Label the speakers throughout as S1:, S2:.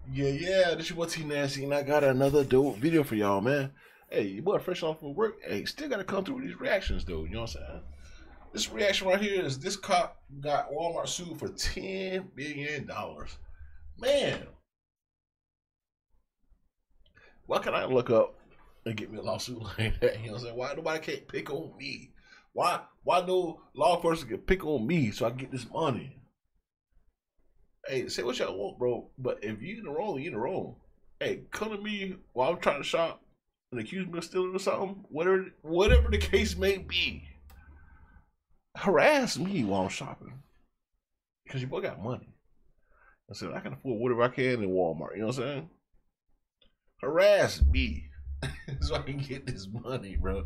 S1: Yeah, this your boy T Nasty, and I got another dope video for y'all, man. Hey, your boy fresh off of work. Hey, still gotta come through with these reactions, though. You know what I'm saying? This reaction right here is this cop got Walmart sued for $10 billion. Man, why can I look up and get me a lawsuit like that? You know what I'm saying? Why nobody can't pick on me? Why no law person can pick on me so I can get this money? Hey, say what y'all want, bro. But if you in the wrong, you in the wrong. Hey, come to me while I'm trying to shop and accuse me of stealing or something. Whatever the case may be. Harass me while I'm shopping. Because your boy got money. I said I can afford whatever I can in Walmart. You know what I'm saying? Harass me so I can get this money, bro.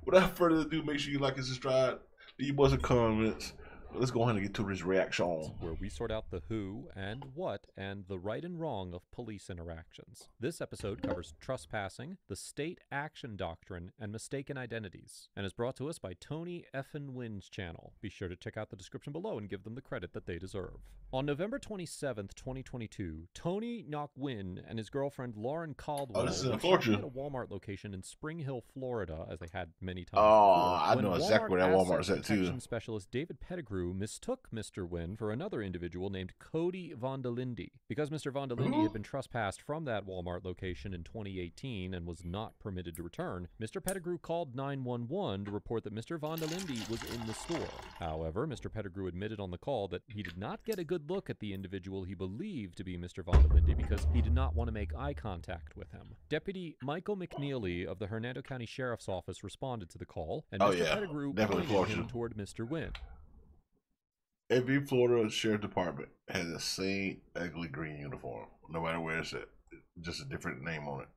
S1: Without further ado, make sure you like and subscribe. Leave your boys some comments. Let's go ahead and get to this reaction.
S2: Where we sort out the who and what and the right and wrong of police interactions. This episode covers trespassing, the state action doctrine, and mistaken identities, and is brought to us by Tony Effin Wynn's channel. Be sure to check out the description below and give them the credit that they deserve. On November 27th, 2022, Tony Knock Wynn and his girlfriend Lauren Caldwell were shopping at a Walmart location in Spring Hill, Florida, as they had many times before.
S1: I know exactly where that Walmart's at too.
S2: Specialist David Pettigrew mistook Mr. Wynn for another individual named Cody Vondelinde. Because Mr. Vondelinde had been trespassed from that Walmart location in 2018 and was not permitted to return, Mr. Pettigrew called 911 to report that Mr. Vondelinde was in the store. However, Mr. Pettigrew admitted on the call that he did not get a good look at the individual he believed to be Mr. Vondelinde because he did not want to make eye contact with him. Deputy Michael McNeely of the Hernando County Sheriff's Office responded to the call, and Mr. Pettigrew pointed him toward Mr. Wynn.
S1: Every Florida Sheriff Department has the same ugly green uniform, no matter where it's at. Just a different name on it.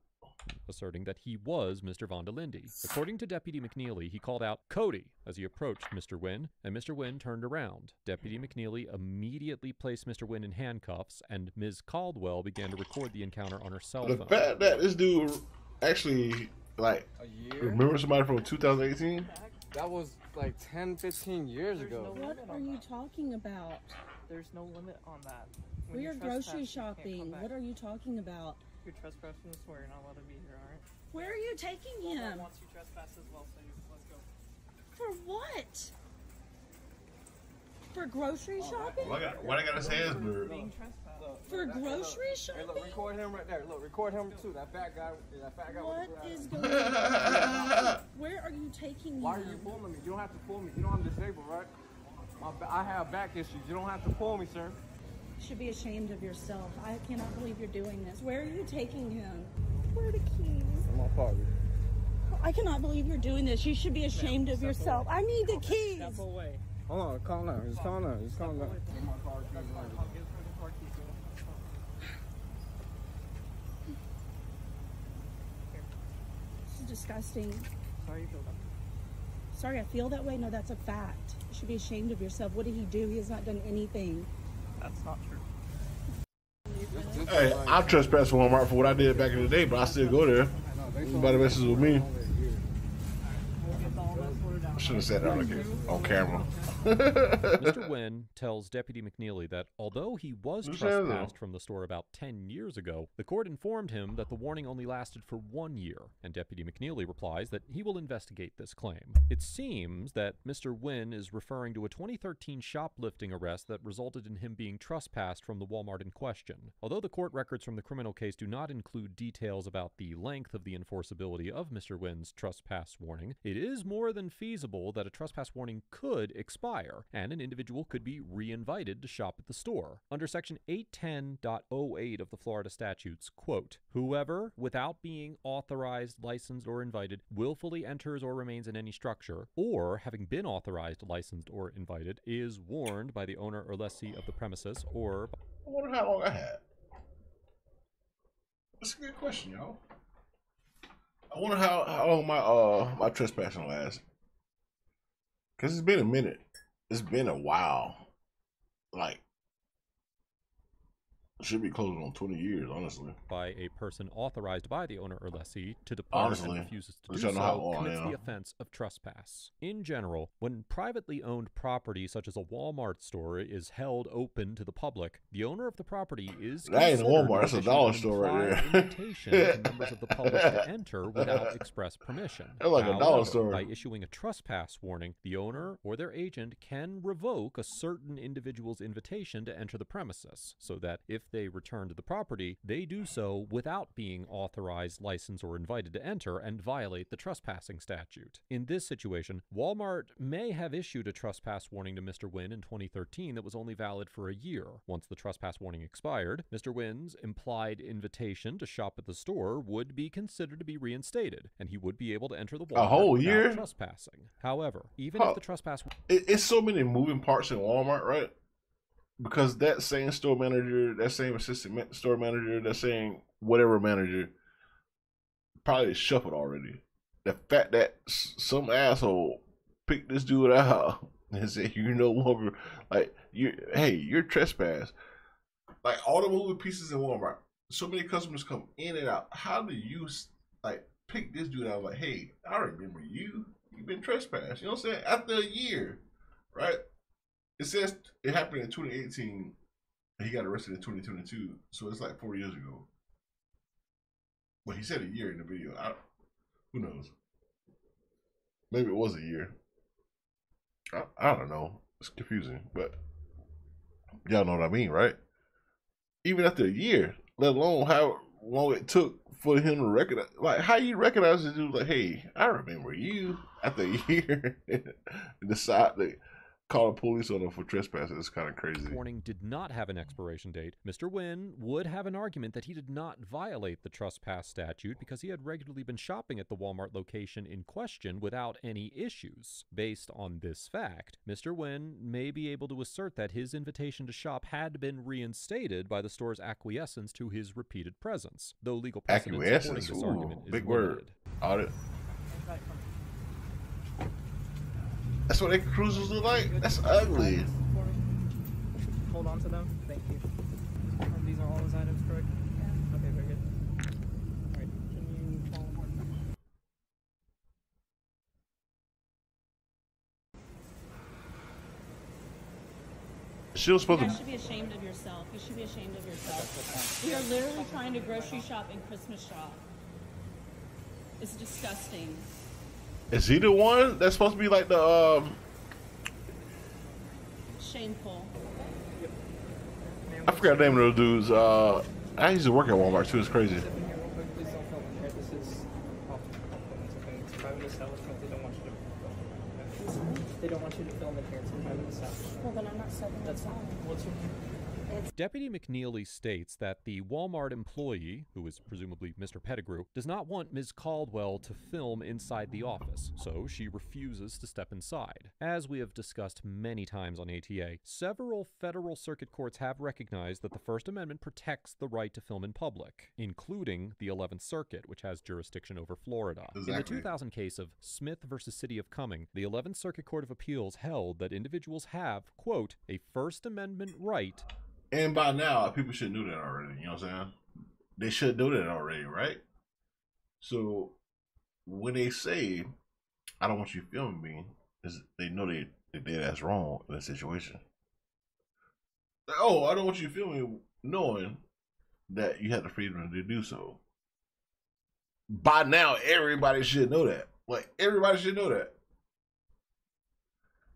S2: Asserting that he was Mr. Vondelinde. According to Deputy McNeely, he called out Cody as he approached Mr. Wynn, and Mr. Wynn turned around. Deputy McNeely immediately placed Mr. Wynn in handcuffs, and Ms. Caldwell began to record the encounter on her cell phone.
S1: The fact that this dude actually, like, remember somebody from 2018?
S3: That was like 10, 15 years ago.
S4: What are you talking about?
S5: There's no limit on that.
S4: We are grocery shopping. What are you talking about?
S5: You're trespassing the store. You're not allowed to be here, alright?
S4: Where are you taking him?
S5: Wants you trespass as well, so let's go.
S4: For what? For grocery shopping?
S1: What I gotta say is,
S5: Being trespassed.
S4: For grocery shopping?
S3: Hey, look, record him right there. Look, record him too. That fat guy.
S4: What is going on? Where are you taking him?
S3: Why are you pulling me? You don't have to pull me. You know I'm disabled, right? I have back issues. You don't have to pull me, sir.
S4: You should be ashamed of yourself. I cannot believe you're doing this. Where are you taking him? Where are the keys?
S3: In my pocket.
S4: I cannot believe you're doing this. You should be ashamed of yourself. I need the keys.
S5: Step away.
S3: Hold on, calm down. Just calm down. Just calm down.
S4: This is disgusting.
S5: Sorry you feel that.
S4: Sorry, I feel that way? No, that's a fact. You should be ashamed of yourself. What did he do? He has not done anything.
S5: That's not true.
S1: hey, I trespassed Walmart for what I did back in the day, but I still go there. Nobody messes with me. I should have said that on camera.
S2: Mr. Wynn tells Deputy McNeely that although he was trespassed from the store about 10 years ago, the court informed him that the warning only lasted for 1 year, and Deputy McNeely replies that he will investigate this claim. It seems that Mr. Wynn is referring to a 2013 shoplifting arrest that resulted in him being trespassed from the Walmart in question. Although the court records from the criminal case do not include details about the length of the enforceability of Mr. Wynn's trespass warning, it is more than feasible that a trespass warning could expire, and an individual could be re-invited to shop at the store. Under Section 810.08 of the Florida statutes, quote, whoever, without being authorized, licensed, or invited, willfully enters or remains in any structure, or having been authorized, licensed, or invited, is warned by the owner or lessee of the premises, or...
S1: I wonder how long I had. That's a good question, y'all. I wonder how long my trespassing lasts. Cause it's been a minute. It's been a while. Like Should be closing on 20 years, honestly.
S2: By a person authorized by the owner or lessee to depart and refuses to do so commits the offense of trespass. In general, when privately owned property such as a Walmart store is held open to the public, the owner of the property is
S1: that ain't a Walmart, that's a dollar store right there.
S2: Invitation to members of the public to enter without express permission.
S1: That's like a dollar store.
S2: By issuing a trespass warning, the owner or their agent can revoke a certain individual's invitation to enter the premises, so that if they return to the property, they do so without being authorized, licensed, or invited to enter and violate the trespassing statute. In this situation, Walmart may have issued a trespass warning to Mr. Wynn in 2013 that was only valid for a year. Once the trespass warning expired, Mr. Wynn's implied invitation to shop at the store would be considered to be reinstated, and he would be able to enter the Walmart
S1: a whole
S2: without
S1: year
S2: trespassing. However, even if the trespass...
S1: It's so many moving parts in Walmart, right? Because that same store manager, that same assistant store manager, that same whatever manager probably shuffled already. The fact that some asshole picked this dude out and said, "You're no longer like you're trespass." Like all the moving pieces in Walmart, so many customers come in and out. How do you like pick this dude out? Like, hey, I remember you. You've been trespassed. You know what I'm saying? After a year, right? It says it happened in 2018, and he got arrested in 2022. So it's like 4 years ago. But he said a year in the video. Who knows? Maybe it was a year. I don't know. It's confusing, but y'all know what I mean, right? Even after a year, let alone how long it took for him to recognize. Like, how you recognize this dude? Like, hey, I remember you after a year, and decide to call the police on him for trespassing. It's kind of crazy.
S2: Warning did not have an expiration date. Mr. Wynn would have an argument that he did not violate the trespass statute because he had regularly been shopping at the Walmart location in question without any issues. Based on this fact, Mr. Wynn may be able to assert that his invitation to shop had been reinstated by the store's acquiescence to his repeated presence, though legal precedent supporting this argument is
S1: big
S2: limited.
S1: Word. Audit. That's what their cruisers look like? That's ugly.
S5: Hold on to them. Thank you. And these are all his items, correct? Yeah. Okay, very good. All right. Can you follow one?
S1: She was supposed
S4: You
S1: to.
S4: guys should be ashamed of yourself. You should be ashamed of yourself. We are literally trying to grocery shop and Christmas shop. It's disgusting.
S1: Is he the one that's supposed to be like the
S4: Shameful.
S1: I forgot the name of those dudes. I used to work at Walmart too. It's crazy.
S5: Step in here real quick. Please don't film in here. This is off limits, okay? It's private establishment. They don't want you to. They don't want you to film in here. It's a private establishment.
S4: Well, then I'm not stepping
S5: That's
S4: outside.
S5: what's your.
S2: Deputy McNeely states that the Walmart employee, who is presumably Mr. Pettigrew, does not want Ms. Caldwell to film inside the office, so she refuses to step inside. As we have discussed many times on ATA, several federal circuit courts have recognized that the First Amendment protects the right to film in public, including the 11th Circuit, which has jurisdiction over Florida.
S1: Exactly.
S2: In the 2000 case of Smith versus City of Cumming, the 11th Circuit Court of Appeals held that individuals have, quote, a First Amendment right.
S1: And by now, people should know that already. You know what I'm saying? They should know that already, right? So when they say, "I don't want you filming me," they know they did that's wrong in that situation. Oh, I don't want you filming, knowing that you have the freedom to do so. By now, everybody should know that. Like, everybody should know that.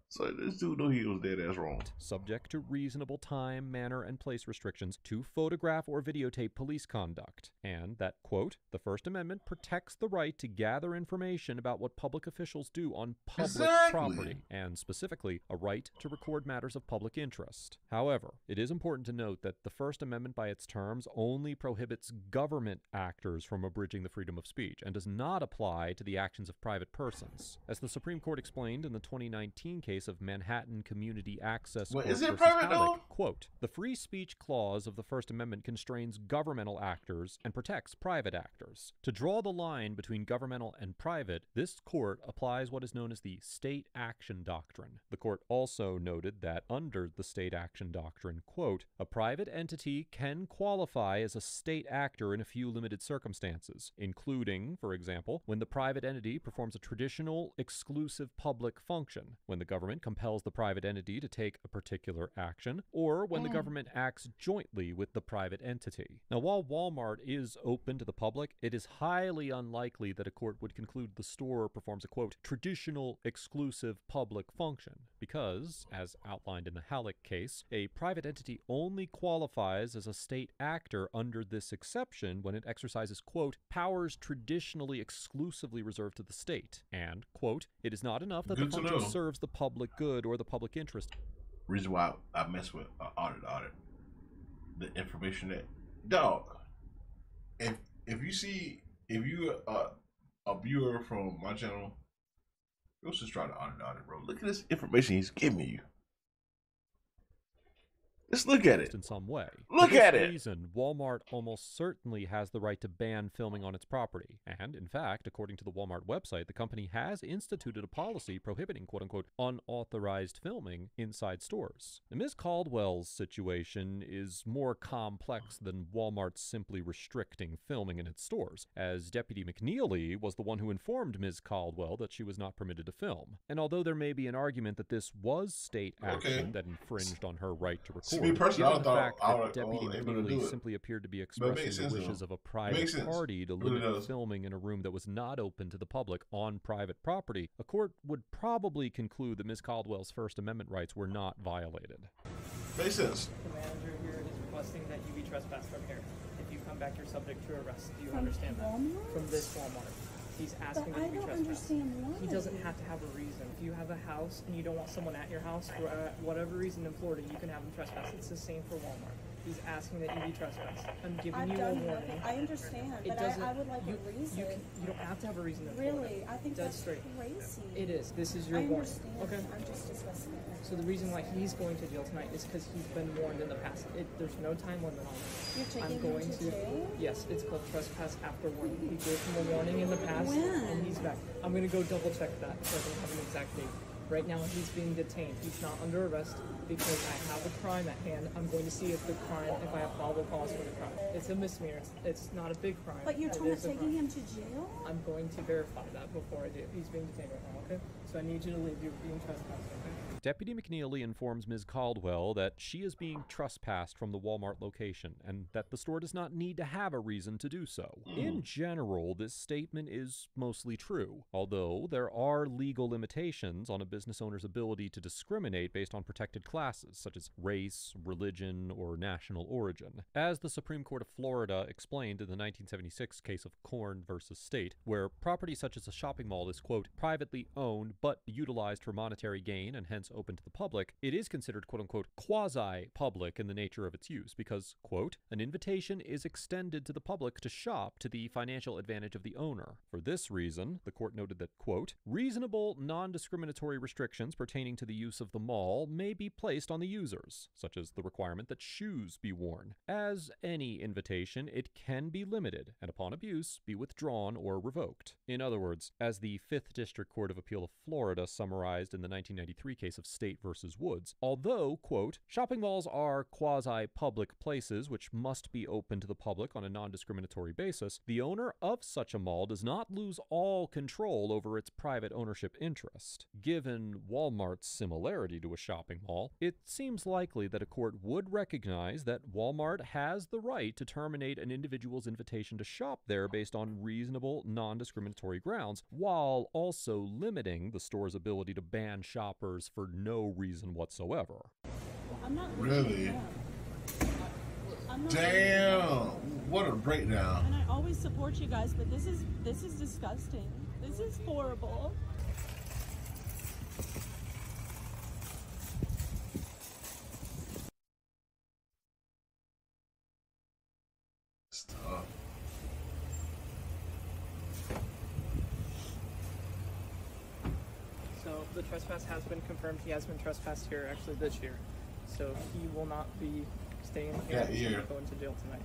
S1: So this dude knew he was dead ass wrong.
S2: Subject to reasonable time, manner, and place restrictions to photograph or videotape police conduct. And that, quote, the First Amendment protects the right to gather information about what public officials do on public property, and specifically, a right to record matters of public interest. However, it is important to note that the First Amendment by its terms only prohibits government actors from abridging the freedom of speech and does not apply to the actions of private persons. As the Supreme Court explained in the 2019 case case of Manhattan Community Access
S1: Well,
S2: Corp.
S1: is it
S2: versus
S1: private,
S2: Halleck,
S1: though?
S2: quote, "The free speech clause of the First Amendment constrains governmental actors and protects private actors. To draw the line between governmental and private, this court applies what is known as the state action doctrine." The court also noted that under the state action doctrine, quote, "A private entity can qualify as a state actor in a few limited circumstances, including, for example, when the private entity performs a traditional exclusive public function, when the government compels the private entity to take a particular action, or when the government acts jointly with the private entity." Now, while Walmart is open to the public, it is highly unlikely that a court would conclude the store performs a, quote, "traditional exclusive public function," because, as outlined in the Halleck case, a private entity only qualifies as a state actor under this exception when it exercises, quote, "powers traditionally exclusively reserved to the state," and, quote, "it is not enough that the
S1: Good to
S2: function
S1: know.
S2: serves the public good or the public interest."
S1: Reason why I mess with audit. The information that, dog. If you a viewer from my channel, go subscribe to audit, bro. Look at this information he's giving you. Let's look at it.
S2: In some way.
S1: Look
S2: For this
S1: at it.
S2: reason, Walmart almost certainly has the right to ban filming on its property. And, in fact, according to the Walmart website, the company has instituted a policy prohibiting, quote-unquote, unauthorized filming inside stores. And Ms. Caldwell's situation is more complex than Walmart simply restricting filming in its stores, as Deputy McNeely was the one who informed Ms. Caldwell that she was not permitted to film. And although there may be an argument that this was state action that infringed on her right to record,
S1: me personally,
S2: given the fact
S1: I
S2: that
S1: would
S2: Deputy
S1: able to do
S2: McNeely
S1: it.
S2: simply appeared to be
S1: But it makes
S2: expressing the
S1: sense,
S2: wishes
S1: though.
S2: of a
S1: Makes
S2: private
S1: sense.
S2: party to
S1: It really
S2: limit
S1: does.
S2: filming in a room that was not open to the public on private property, a court would probably conclude that Ms. Caldwell's First Amendment rights were not violated.
S1: Makes sense.
S5: The manager here is requesting that you be trespassed from here. If you come back, you're subject to arrest. Do you
S4: From
S5: understand that?
S4: Walmart?
S5: From this Walmart. He's asking
S4: But
S5: that
S4: I
S5: you be
S4: don't
S5: trespassed.
S4: understand why.
S5: He doesn't have to have a reason. If you have a house and you don't want someone at your house for whatever reason in Florida, you can have them trespass. It's the same for Walmart. He's asking that you be trespassed. I'm giving
S4: I've
S5: you a
S4: done
S5: warning.
S4: nothing. I understand,
S5: It
S4: but
S5: doesn't.
S4: I would like
S5: you,
S4: a reason.
S5: You don't have to have a reason in Florida.
S4: Really, I think
S5: Dead
S4: that's
S5: straight.
S4: crazy.
S5: It is. This is your
S4: I
S5: warning.
S4: understand.
S5: Okay.
S4: I'm just discussing it.
S5: So the reason why he's going to jail tonight is because he's been warned in the past. There's no time limit on it.
S4: You're taking
S5: I'm
S4: him
S5: going
S4: to jail?
S5: Yes, it's called trespass after warning. He gave him a warning in the past,
S4: When?
S5: and he's back. I'm going to go double check that so I don't have an exact date. Right now, he's being detained. He's not under arrest because I have a crime at hand. I'm going to see if the crime, if I have probable cause for the crime. It's a misdemeanor. It's not a big crime.
S4: But you're
S5: It
S4: talking
S5: is a
S4: taking
S5: crime.
S4: him to jail?
S5: I'm going to verify that before I do. He's being detained right now, okay? So I need you to leave. You're being trespassed, okay?
S2: Deputy McNeely informs Ms. Caldwell that she is being trespassed from the Walmart location and that the store does not need to have a reason to do so. In general, this statement is mostly true, although there are legal limitations on a business owner's ability to discriminate based on protected classes, such as race, religion, or national origin. As the Supreme Court of Florida explained in the 1976 case of Korn versus State, where property such as a shopping mall is, quote, privately owned but utilized for monetary gain and hence open to the public, it is considered, quote-unquote, quasi-public in the nature of its use because, quote, an invitation is extended to the public to shop to the financial advantage of the owner. For this reason, the court noted that, quote, reasonable non-discriminatory restrictions pertaining to the use of the mall may be placed on the users, such as the requirement that shoes be worn. As any invitation, it can be limited, and upon abuse, be withdrawn or revoked. In other words, as the 5th District Court of Appeal of Florida summarized in the 1993 case of State versus Woods, although, quote, shopping malls are quasi-public places which must be open to the public on a non-discriminatory basis, the owner of such a mall does not lose all control over its private ownership interest. Given Walmart's similarity to a shopping mall, it seems likely that a court would recognize that Walmart has the right to terminate an individual's invitation to shop there based on reasonable, non-discriminatory grounds, while also limiting the store's ability to ban shoppers for no reason whatsoever.
S4: I'm not
S1: Really?
S4: I'm not
S1: Damn! What a breakdown.
S4: And I always support you guys, but this is disgusting. This is horrible.
S1: It's tough.
S5: So the trespass has been confirmed. He has been trespassed here actually this year. So he will not be staying here. He's going to go into jail tonight.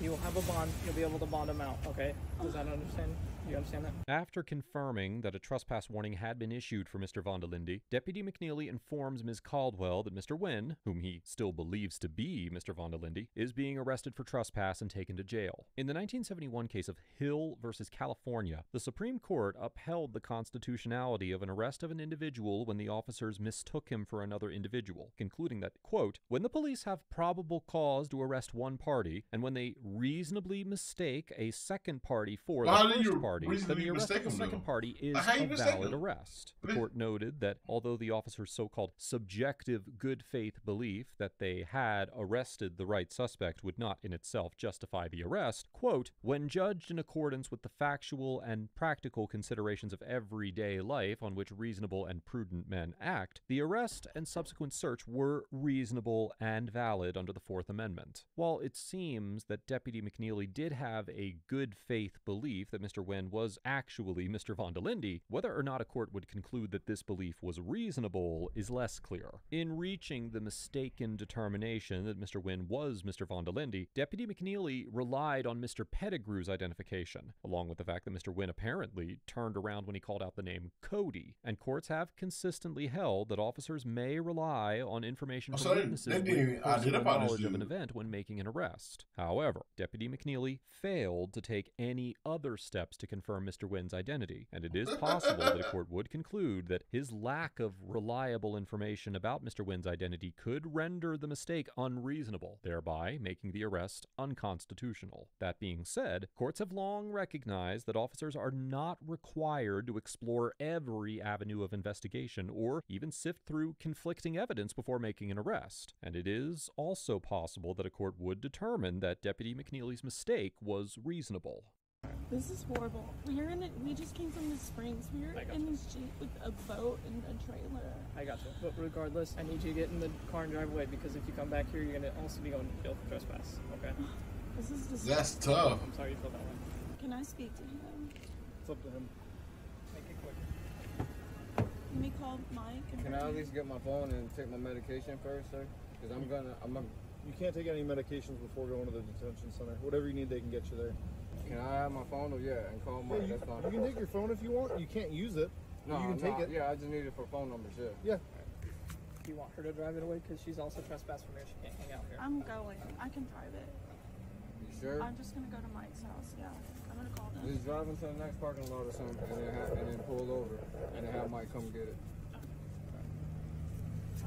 S5: He will have a bond. You'll be able to bond him out, okay? Does that understand? You understand that?
S2: After confirming that a trespass warning had been issued for Mr. Von der Linde, Deputy McNeely informs Ms. Caldwell that Mr. Wynn, whom he still believes to be Mr. Von der Linde, is being arrested for trespass and taken to jail. In the 1971 case of Hill versus California, the Supreme Court upheld the constitutionality of an arrest of an individual when the officers mistook him for another individual, concluding that, quote, when the police have probable cause to arrest one party, and when they reasonably mistake a second party for the first party, then the arrest of the second party is a valid arrest. The court noted that although the officer's so-called subjective good faith belief that they had arrested the right suspect would not in itself justify the arrest, quote, when judged in accordance with the factual and practical considerations of everyday life on which reasonable and prudent men act, the arrest and subsequent search were reasonable and valid under the Fourth Amendment. While it seems that Deputy McNeely did have a good faith belief that Mr. Wynn was actually Mr. Von der Linde, whether or not a court would conclude that this belief was reasonable is less clear. In reaching the mistaken determination that Mr. Wynn was Mr. Von der Linde, Deputy McNeely relied on Mr. Pettigrew's identification, along with the fact that Mr. Wynn apparently turned around when he called out the name Cody, and courts have consistently held that officers may rely on information from witnesses with personal knowledge of an event when making an arrest. However, Deputy McNeely failed to take any other steps to confirm Mr. Wynn's identity, and it is possible that a court would conclude that his lack of reliable information about Mr. Wynn's identity could render the mistake unreasonable, thereby making the arrest unconstitutional. That being said, courts have long recognized that officers are not required to explore every avenue of investigation or even sift through conflicting evidence before making an arrest, and it is also possible that a court would determine that Deputy McNeely's mistake was reasonable.
S4: This is horrible. We just came from the Springs. We were in this Jeep with a boat and a trailer.
S5: I got you. But regardless, I need you to get in the car and drive away because if you come back here, you're going to also be going to jail for trespass. Okay?
S4: This is disgusting.
S1: That's tough.
S5: I'm sorry you feel that way.
S4: Can I speak to him?
S5: It's up to him. Make it quick.
S4: Let me call Mike.
S3: Can I at least get my phone and take my medication first, sir? Because
S6: You can't take any medications before going to the detention center. Whatever you need, they can get you there.
S3: Can I have my phone? And call Mike.
S6: Yeah,
S3: That's fine.
S6: you can take your phone if you want. You can't use it.
S3: No,
S6: you can take it.
S3: Yeah, I just need it for phone numbers,
S6: Yeah.
S5: Do you want her to drive it away? Because she's also trespassed from here. She can't hang out here.
S4: I'm going. I can drive it.
S3: You sure?
S4: I'm just going to go to Mike's house. Yeah. I'm going to call them.
S3: Just drive into the next parking lot or something and then pull over and then have Mike come get it.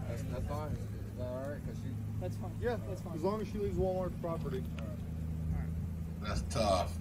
S3: That's fine. Is that alright?
S5: That's fine.
S6: Yeah,
S5: that's fine.
S6: as long as she leaves Walmart property.
S1: That's tough.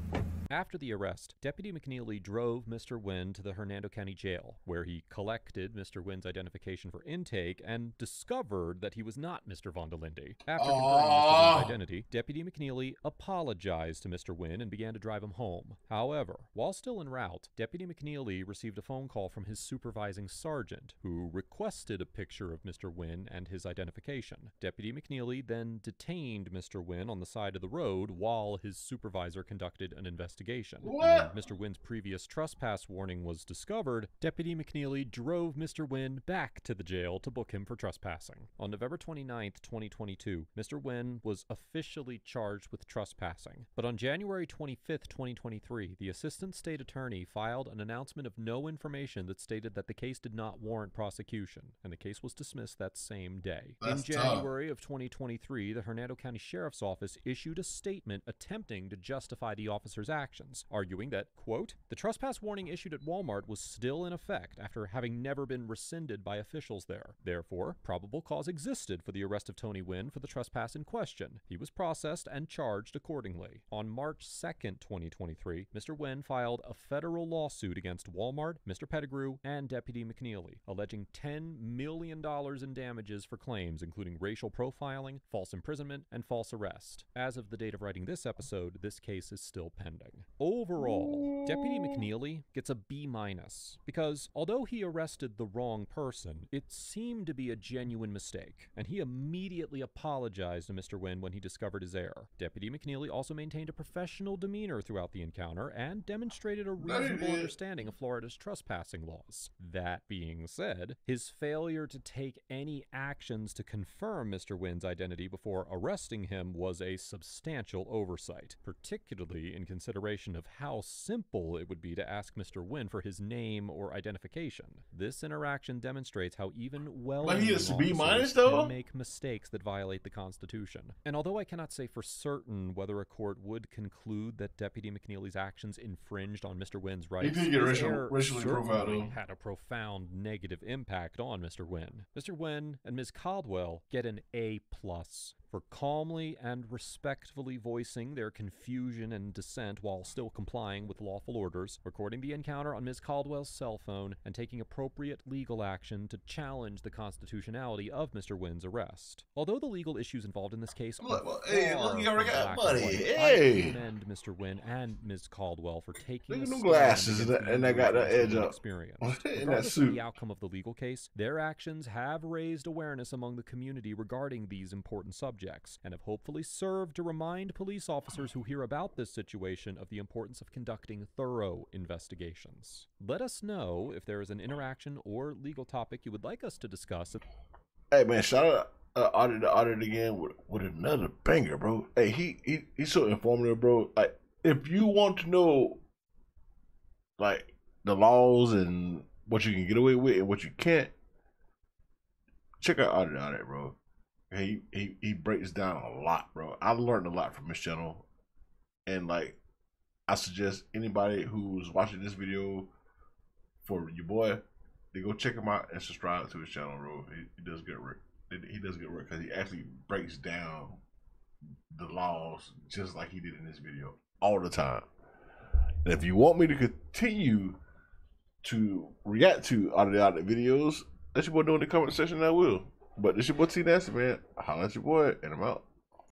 S2: After the arrest, Deputy McNeely drove Mr. Wynn to the Hernando County Jail, where he collected Mr. Wynn's identification for intake and discovered that he was not Mr. Von der Linde. After confirming Mr. Wynn's identity, Deputy McNeely apologized to Mr. Wynn and began to drive him home. However, while still en route, Deputy McNeely received a phone call from his supervising sergeant, who requested a picture of Mr. Wynn and his identification. Deputy McNeely then detained Mr. Wynn on the side of the road while his supervisor conducted an investigation. When Mr. Wynn's previous trespass warning was discovered, Deputy McNeely drove Mr. Wynn back to the jail to book him for trespassing. On November 29, 2022, Mr. Wynn was officially charged with trespassing. But on January 25, 2023, the Assistant State Attorney filed an announcement of no information that stated that the case did not warrant prosecution, and the case was dismissed that same day. In January of 2023, the Hernando County Sheriff's Office issued a statement attempting to justify the officer's actions, arguing that, quote, the trespass warning issued at Wal-Mart was still in effect after having never been rescinded by officials there. Therefore, probable cause existed for the arrest of Tony Wynn for the trespass in question. He was processed and charged accordingly. On March 2nd, 2023, Mr. Wynn filed a federal lawsuit against Wal-Mart, Mr. Pettigrew, and Deputy McNeely, alleging $10 million in damages for claims including racial profiling, false imprisonment, and false arrest. As of the date of writing this episode, this case is still pending. Overall, Deputy McNeely gets a B-, because although he arrested the wrong person, it seemed to be a genuine mistake, and he immediately apologized to Mr. Wynn when he discovered his error. Deputy McNeely also maintained a professional demeanor throughout the encounter and demonstrated a reasonable understanding of Florida's trespassing laws. That being said, his failure to take any actions to confirm Mr. Wynn's identity before arresting him was a substantial oversight, particularly in consideration of how simple it would be to ask Mr. Wynn for his name or identification. This interaction demonstrates how even well-meaning officers can make mistakes that violate the Constitution. And although I cannot say for certain whether a court would conclude that Deputy McNeely's actions infringed on Mr. Wynn's rights, his error certainly had a profound negative impact on Mr. Wynn. Mr. Wynn and Ms. Caldwell get an A+ for calmly and respectfully voicing their confusion and dissent while still complying with lawful orders, recording the encounter on Ms. Caldwell's cell phone, and taking appropriate legal action to challenge the constitutionality of Mr. Wynn's arrest. Although the legal issues involved in this case are
S1: you already got money.
S2: I commend Mr. Wynn and Ms. Caldwell for taking a
S1: glasses and I got that edge up.
S2: Regardless of the outcome of the legal case, their actions have raised awareness among the community regarding these important subjects, and have hopefully served to remind police officers who hear about this situation of the importance of conducting thorough investigations. Let us know if there is an interaction or legal topic you would like us to discuss.
S1: Hey man, shout out Audit again with another banger, bro. Hey, he's so informative, bro. Like, if you want to know like the laws and what you can get away with and what you can't, check out Audit, bro. He breaks down a lot, bro. I learned a lot from his channel, and like, I suggest anybody who's watching this video for your boy, they go check him out and subscribe to his channel, bro. He does good work. He does good work because he actually breaks down the laws just like he did in this video all the time. And if you want me to continue to react to Audit videos, let your boy know in the comment section. I will. But this your boy T Nasty, man. Holla at your boy, and I'm out.